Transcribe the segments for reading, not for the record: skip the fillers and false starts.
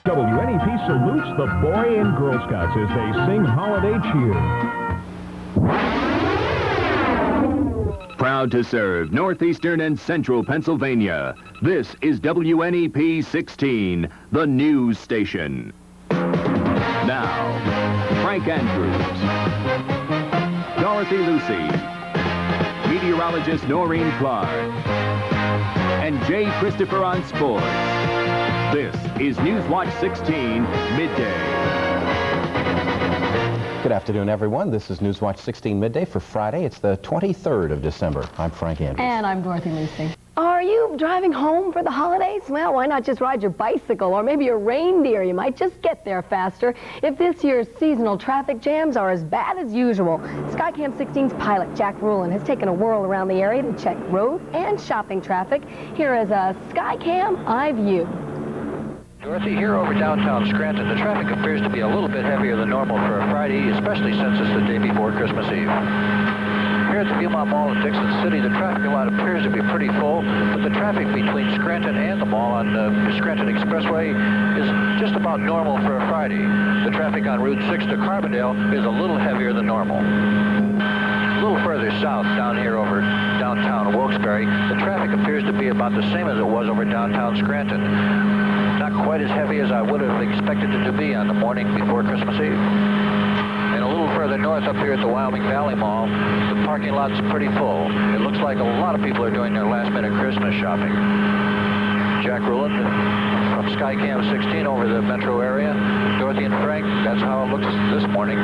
WNEP salutes the Boy and Girl Scouts as they sing Holiday Cheer. Proud to serve Northeastern and Central Pennsylvania, this is WNEP 16, the news station. Now, Frank Andrews, Dorothy Lucey, meteorologist Noreen Clark, and Jay Christopher on sports. This is Newswatch 16 Midday. Good afternoon, everyone. This is Newswatch 16 Midday for Friday. It's the 23rd of December. I'm Frank Andrews. And I'm Dorothy Lucey. Are you driving home for the holidays? Well, why not just ride your bicycle or maybe a reindeer? You might just get there faster if this year's seasonal traffic jams are as bad as usual. Skycam 16's pilot, Jack Ruland, has taken a whirl around the area to check road and shopping traffic. Here is a Skycam iView. Dorothy, here over downtown Scranton, the traffic appears to be a little bit heavier than normal for a Friday, especially since it's the day before Christmas Eve. Here at the Viewmont Mall in Dixon City, the traffic lot appears to be pretty full, but the traffic between Scranton and the mall on the Scranton Expressway is just about normal for a Friday. The traffic on Route 6 to Carbondale is a little heavier than normal. A little further south, down here over downtown Wilkes-Barre, the traffic appears to be about the same as it was over downtown Scranton. Not quite as heavy as I would have expected it to be on the morning before Christmas Eve. And a little further north up here at the Wyoming Valley Mall, the parking lot's pretty full. It looks like a lot of people are doing their last-minute Christmas shopping. Jack Ruland from Skycam 16 over the metro area. Dorothy and Frank, that's how it looks this morning.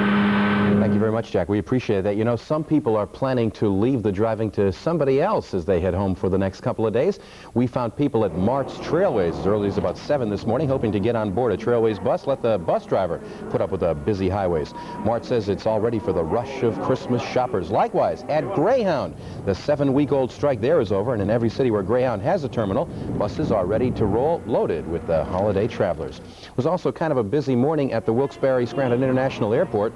Thank you very much, Jack. We appreciate that. You know, some people are planning to leave the driving to somebody else as they head home for the next couple of days. We found people at Mart's Trailways as early as about 7 this morning, hoping to get on board a Trailways bus. Let the bus driver put up with the busy highways. Mart says it's all ready for the rush of Christmas shoppers. Likewise, at Greyhound, the 7-week-old strike there is over, and in every city where Greyhound has a terminal, buses are ready to roll loaded with the holiday travelers. It was also kind of a busy morning at the Wilkes-Barre Scranton International Airport.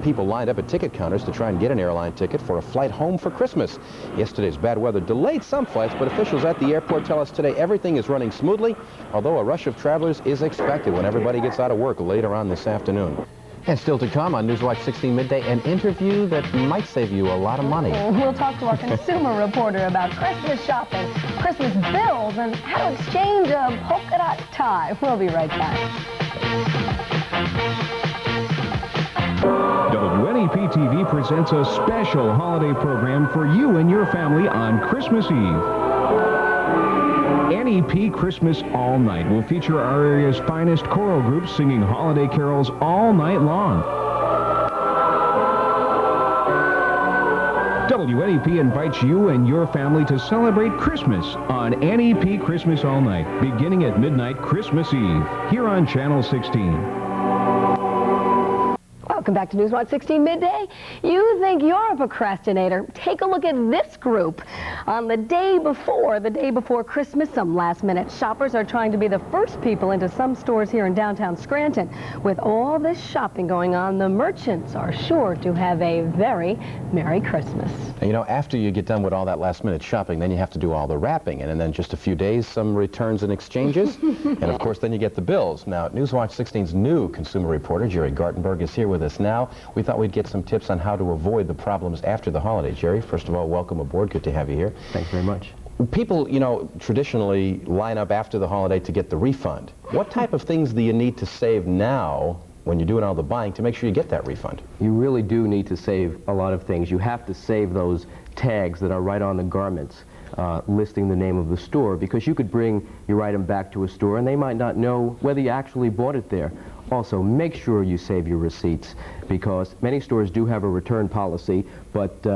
People lined up at ticket counters to try and get an airline ticket for a flight home for Christmas. Yesterday's bad weather delayed some flights, but officials at the airport tell us today everything is running smoothly, although a rush of travelers is expected when everybody gets out of work later on this afternoon. And still to come on Newswatch 16 Midday, an interview that might save you a lot of money. We'll talk to our consumer reporter about Christmas shopping, Christmas bills, and how to exchange a polka dot tie. We'll be right back. WNEP-TV presents a special holiday program for you and your family on Christmas Eve. NEP Christmas All Night will feature our area's finest choral groups singing holiday carols all night long. WNEP invites you and your family to celebrate Christmas on NEP Christmas All Night, beginning at midnight Christmas Eve, here on Channel 16. Welcome back to Newswatch 16 Midday. You think you're a procrastinator? Take a look at this group. On the day before Christmas, some last-minute shoppers are trying to be the first people into some stores here in downtown Scranton. With all this shopping going on, the merchants are sure to have a very Merry Christmas. And you know, after you get done with all that last-minute shopping, then you have to do all the wrapping, and then just a few days, some returns and exchanges, and of course, then you get the bills. Now, Newswatch 16's new consumer reporter, Gerry Gartenberg, is here with us now. We thought we'd get some tips on how to avoid the problems after the holiday. Jerry, first of all, welcome aboard. Good to have you here. Thanks very much. People, you know, traditionally line up after the holiday to get the refund. What type of things do you need to save now when you're doing all the buying to make sure you get that refund? You really do need to save a lot of things. You have to save those tags that are right on the garments listing the name of the store, because you could bring your item back to a store and they might not know whether you actually bought it there. Also, make sure you save your receipts, because many stores do have a return policy, but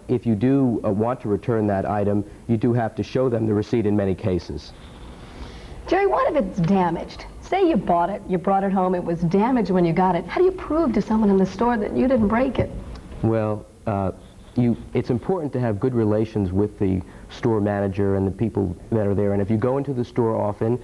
if you do want to return that item, you do have to show them the receipt in many cases. Jerry, what if it's damaged? Say you bought it, you brought it home, it was damaged when you got it. How do you prove to someone in the store that you didn't break it? Well, it's important to have good relations with the store manager and the people that are there. And if you go into the store often,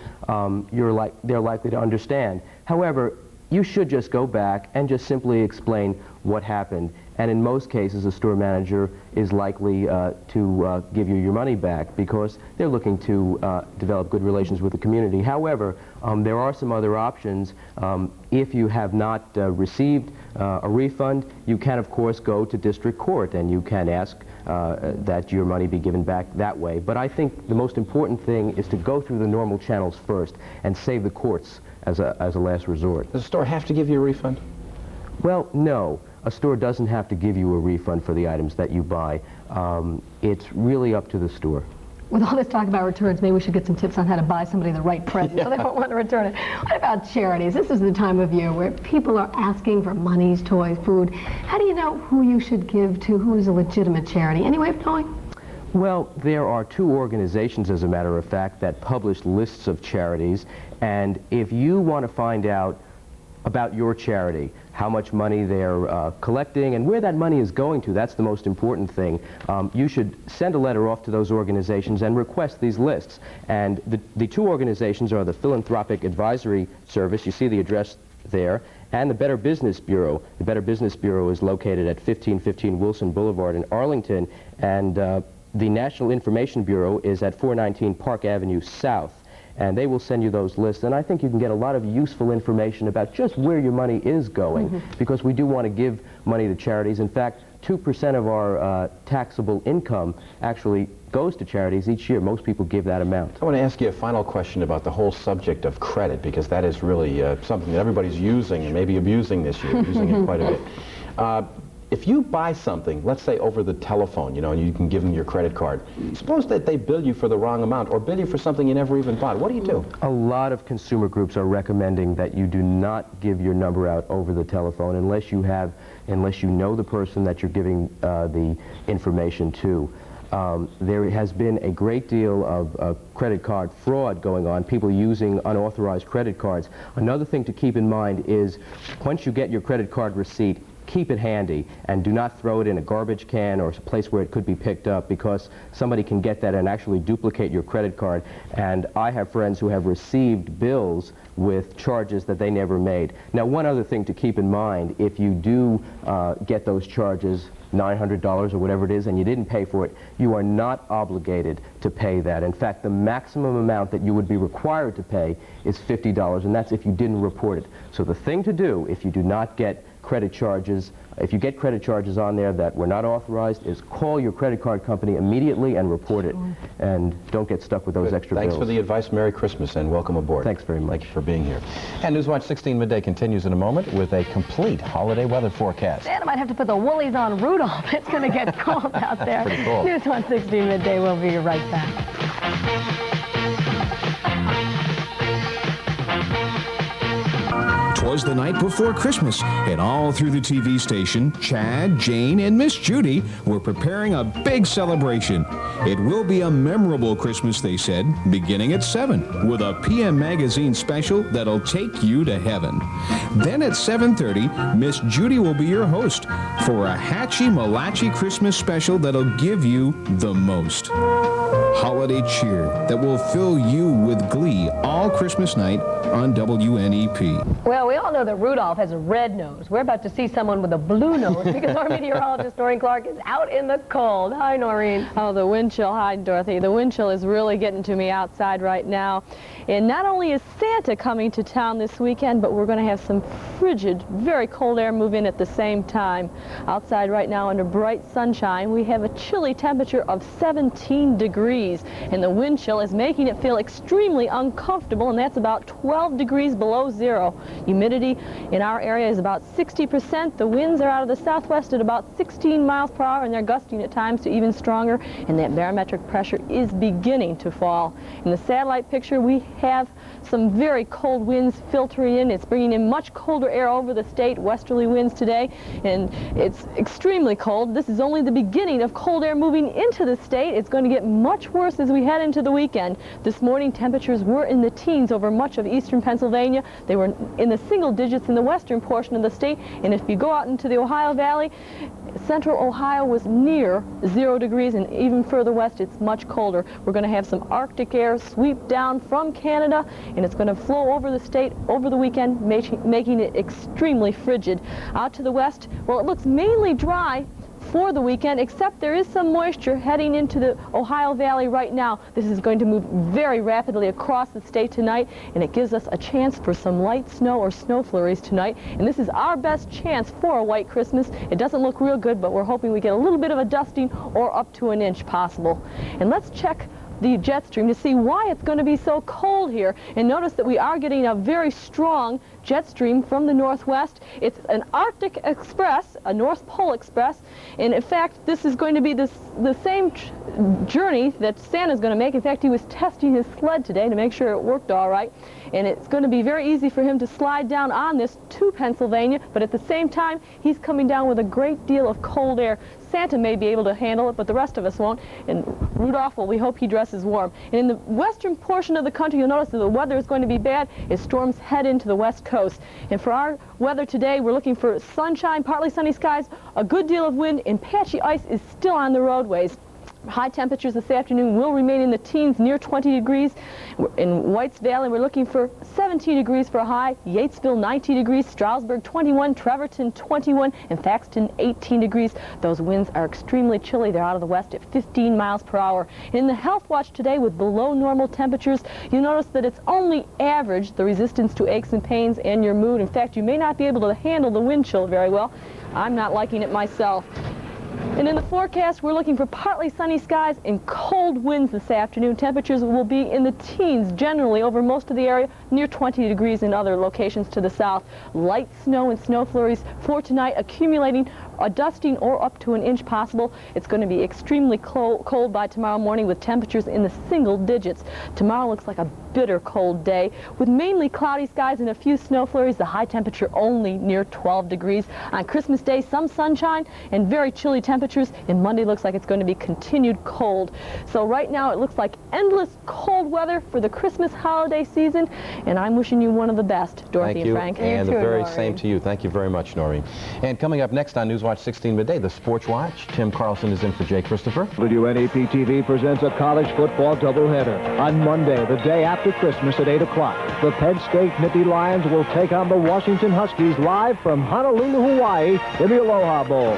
they're likely to understand. However, you should just go back and just simply explain what happened. and in most cases a store manager is likely to give you your money back because they're looking to develop good relations with the community. However, there are some other options. If you have not received a refund, you can of course go to district court and you can ask that your money be given back that way. But I think the most important thing is to go through the normal channels first and save the courts as a last resort. Does the store have to give you a refund? Well, no. A store doesn't have to give you a refund for the items that you buy. It's really up to the store. With all this talk about returns, maybe we should get some tips on how to buy somebody the right present so they won't want to return it. What about charities? This is the time of year where people are asking for monies, toys, food. How do you know who you should give to, who is a legitimate charity? Any way of knowing? Well, there are two organizations, as a matter of fact, that publish lists of charities, and if you want to find out about your charity, how much money they're collecting and where that money is going to, that's the most important thing. You should send a letter off to those organizations and request these lists. And the two organizations are the Philanthropic Advisory Service, you see the address there, and the Better Business Bureau. The Better Business Bureau is located at 1515 Wilson Boulevard in Arlington, and the National Information Bureau is at 419 Park Avenue South. And they will send you those lists, and I think you can get a lot of useful information about just where your money is going, because we do want to give money to charities. In fact, 2% of our taxable income actually goes to charities each year. Most people give that amount. I want to ask you a final question about the whole subject of credit, because that is really something that everybody's using and maybe abusing this year, using it quite a bit. If you buy something, let's say over the telephone, you know, and you can give them your credit card, suppose that they bill you for the wrong amount or bill you for something you never even bought. What do you do? A lot of consumer groups are recommending that you do not give your number out over the telephone unless you know the person that you're giving the information to. There has been a great deal of credit card fraud going on, people using unauthorized credit cards. Another thing to keep in mind is once you get your credit card receipt, keep it handy and do not throw it in a garbage can or a place where it could be picked up, because somebody can get that and actually duplicate your credit card. And I have friends who have received bills with charges that they never made. Now, one other thing to keep in mind, if you do get those charges, $900 or whatever it is, and you didn't pay for it, you are not obligated to pay that. In fact, the maximum amount that you would be required to pay is $50, and that's if you didn't report it. So the thing to do, if you do not get credit charges, if you get credit charges on there that were not authorized, is call your credit card company immediately and report it, and don't get stuck with those extra bills. Thanks for the advice. Merry Christmas and welcome aboard. Thanks very much. Thank you for being here. And Newswatch 16 Midday continues in a moment with a complete holiday weather forecast. And I might have to put the woolies on Rudolph. It's going to get cold out there. Pretty cold. Newswatch 16 Midday. We'll be right back. 'Twas the night before Christmas, and all through the TV station, Chad, Jane, and Miss Judy were preparing a big celebration. It will be a memorable Christmas, they said, beginning at 7, with a PM Magazine special that'll take you to heaven. Then at 7:30, Miss Judy will be your host for a Hatchy Malachi Christmas special that'll give you the most holiday cheer that will fill you with glee all Christmas night on WNEP. Well, we all know that Rudolph has a red nose. We're about to see someone with a blue nose because our meteorologist Noreen Clark is out in the cold. Hi, Noreen. Oh, the wind chill. Hi, Dorothy. The wind chill is really getting to me outside right now. And not only is Santa coming to town this weekend, but we're going to have some frigid, very cold air move in at the same time. Outside right now under bright sunshine, we have a chilly temperature of 17 degrees. And the wind chill is making it feel extremely uncomfortable, and that's about 12 degrees below zero. Humidity in our area is about 60%. The winds are out of the southwest at about 16 miles per hour, and they're gusting at times to even stronger, and that barometric pressure is beginning to fall. In the satellite picture, we have some very cold winds filtering in. It's bringing in much colder air over the state, westerly winds today, and it's extremely cold. This is only the beginning of cold air moving into the state. It's going to get much worse as we head into the weekend. This morning, temperatures were in the teens over much of eastern Pennsylvania. They were in the single digits in the western portion of the state, and if you go out into the Ohio Valley, central Ohio was near 0 degrees, and even further west, it's much colder. We're going to have some Arctic air sweep down from Canada Canada, and it's going to flow over the state over the weekend, making it extremely frigid. Out to the west, well, it looks mainly dry for the weekend, except there is some moisture heading into the Ohio Valley right now. This is going to move very rapidly across the state tonight, and it gives us a chance for some light snow or snow flurries tonight. And this is our best chance for a white Christmas. It doesn't look real good, but we're hoping we get a little bit of a dusting or up to an inch possible. And let's check the jet stream to see why it's going to be so cold here. And notice that we are getting a very strong jet stream from the northwest. It's an Arctic Express, a North Pole Express, and in fact this is going to be the same journey that Santa's going to make. In fact, he was testing his sled today to make sure it worked all right, and it's going to be very easy for him to slide down on this to Pennsylvania, but at the same time he's coming down with a great deal of cold air. Santa may be able to handle it, but the rest of us won't, and Rudolph, well, we hope he dresses warm. And in the western portion of the country, you'll notice that the weather is going to be bad as storms head into the west coast. And for our weather today, we're looking for sunshine, partly sunny skies, a good deal of wind, and patchy ice is still on the roadways. High temperatures this afternoon will remain in the teens, near 20 degrees. In Whites Valley, we're looking for 17 degrees for a high. Yatesville, 19 degrees. Stroudsburg, 21. Trevorton, 21. And Thaxton, 18 degrees. Those winds are extremely chilly. They're out of the west at 15 miles per hour. In the Health Watch today, with below normal temperatures, you'll notice that it's only average, the resistance to aches and pains and your mood. In fact, you may not be able to handle the wind chill very well. I'm not liking it myself. And in the forecast, we're looking for partly sunny skies and cold winds this afternoon. Temperatures will be in the teens generally over most of the area, near 20 degrees in other locations to the south. Light snow and snow flurries for tonight, accumulating a dusting or up to an inch possible. It's going to be extremely cold by tomorrow morning with temperatures in the single digits. Tomorrow looks like a bitter cold day with mainly cloudy skies and a few snow flurries. The high temperature only near 12 degrees. On Christmas Day, some sunshine and very chilly temperatures, and Monday looks like it's going to be continued cold. So right now it looks like endless cold weather for the Christmas holiday season, and I'm wishing you one of the best, Dorothy and Frank. And the very same to you. Thank you very much, Noreen. And coming up next on Newswatch 16 midday, the Sports Watch. Tim Karlson is in for Jay Christopher. wnep-tv presents a college football doubleheader. On Monday, the day after Christmas at 8 o'clock, the Penn State Nittany Lions will take on the Washington Huskies live from Honolulu, Hawaii in the Aloha Bowl.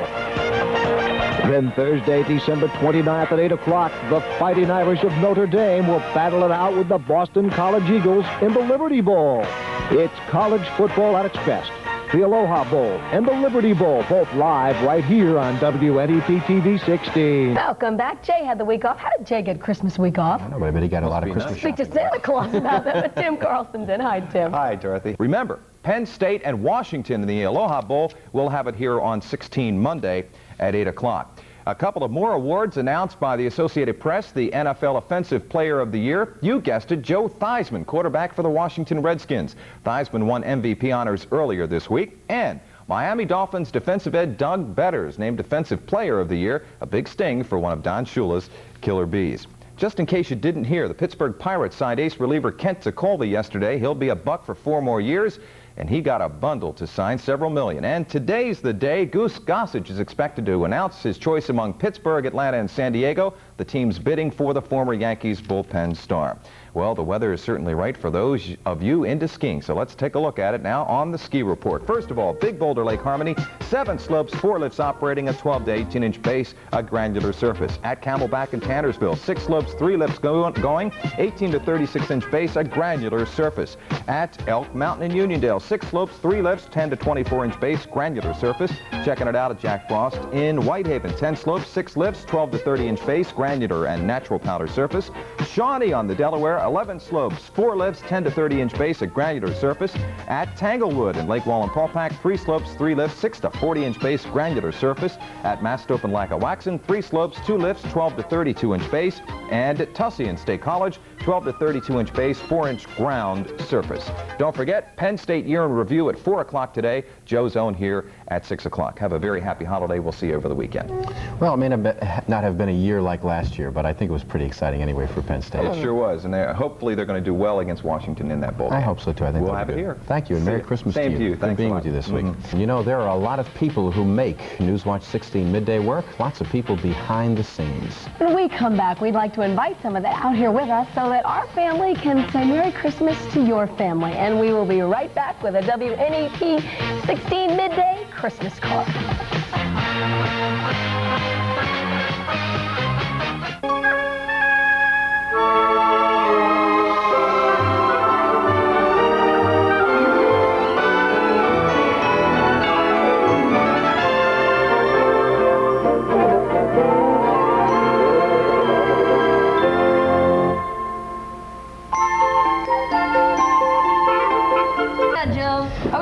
Then Thursday, December 29th at 8 o'clock, the Fighting Irish of Notre Dame will battle it out with the Boston College Eagles in the Liberty Bowl. It's college football at its best. The Aloha Bowl and the Liberty Bowl, both live right here on WNEP-TV 16. Welcome back. Jay had the week off. How did Jay get Christmas week off? I know, but he got a lot of Christmas Speak to Santa Claus about that. Tim Karlson did. Hi, Tim. Hi, Dorothy. Remember, Penn State and Washington in the Aloha Bowl. We'll have it here on 16 Monday at 8 o'clock. A couple of more awards announced by the Associated Press. The NFL Offensive Player of the Year. You guessed it, Joe Theismann, quarterback for the Washington Redskins. Theismann won MVP honors earlier this week. And Miami Dolphins defensive end Doug Betters named Defensive Player of the Year. A big sting for one of Don Shula's killer bees. Just in case you didn't hear, the Pittsburgh Pirates signed ace reliever Kent Tekulve yesterday. He'll be a Buck for 4 more years. And he got a bundle to sign, several million. And today's the day. Goose Gossage is expected to announce his choice among Pittsburgh, Atlanta, and San Diego, the teams bidding for the former Yankees bullpen star. Well, the weather is certainly right for those of you into skiing, so let's take a look at it now on the ski report. First of all, Big Boulder Lake Harmony, 7 slopes, 4 lifts operating, a 12 to 18-inch base, a granular surface. At Camelback and Tannersville, 6 slopes, 3 lifts going, 18 to 36-inch base, a granular surface. At Elk Mountain in Uniondale, 6 slopes, 3 lifts, 10 to 24-inch base, granular surface. Checking it out at Jack Frost in Whitehaven, 10 slopes, 6 lifts, 12 to 30-inch base, granular and natural powder surface. Shawnee on the Delaware, 11 slopes, 4 lifts, 10 to 30-inch base, a granular surface. At Tanglewood in Lake Wallenpaupack, 3 slopes, 3 lifts, 6 to 40-inch base, granular surface. At Mastope and Lackawaxen, 3 slopes, 2 lifts, 12 to 32-inch base. And at Tussey and State College, 12 to 32-inch base, 4-inch ground surface. Don't forget, Penn State Year in Review at 4 o'clock today. Joe's Own here at 6 o'clock. Have a very happy holiday. We'll see you over the weekend. Well, it may not have been a year like last year, but I think it was pretty exciting anyway for Penn State. It sure was, and hopefully they're going to do well against Washington in that bowl game. I hope so, too. I think we'll have it here. Thank you, and Merry Christmas Same to to you. Good Thanks being a lot. with you this week. You know, there are a lot of people who make Newswatch 16 midday work, lots of people behind the scenes. When we come back, we'd like to invite some of that out here with us so that our family can say Merry Christmas to your family. And we will be right back with a WNEP 16 midday Christmas card.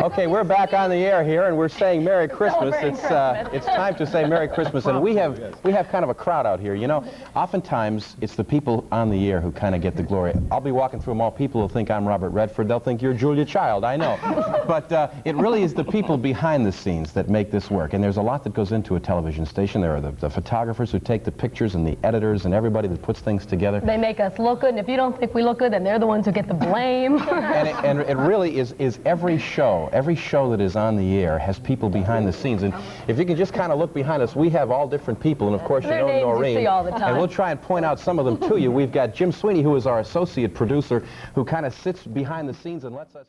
Okay, we're back on the air here, and we're saying Merry Christmas. It's time to say Merry Christmas, and we have kind of a crowd out here. You know, oftentimes it's the people on the air who kind of get the glory. I'll be walking through them all. People will think I'm Robert Redford. They'll think you're Julia Child. I know, but it really is the people behind the scenes that make this work. And there's a lot that goes into a television station. There are the photographers who take the pictures, and the editors, and everybody that puts things together. They make us look good, and if you don't think we look good, then they're the ones who get the blame. and it really is every show. Every show that is on the air has people behind the scenes, and if you can just kind of look behind us, we have all different people, and of course you know Noreen, you see all the time. And we'll try and point out some of them to you. We've got Jim Sweeney, who is our associate producer, who kind of sits behind the scenes and lets us...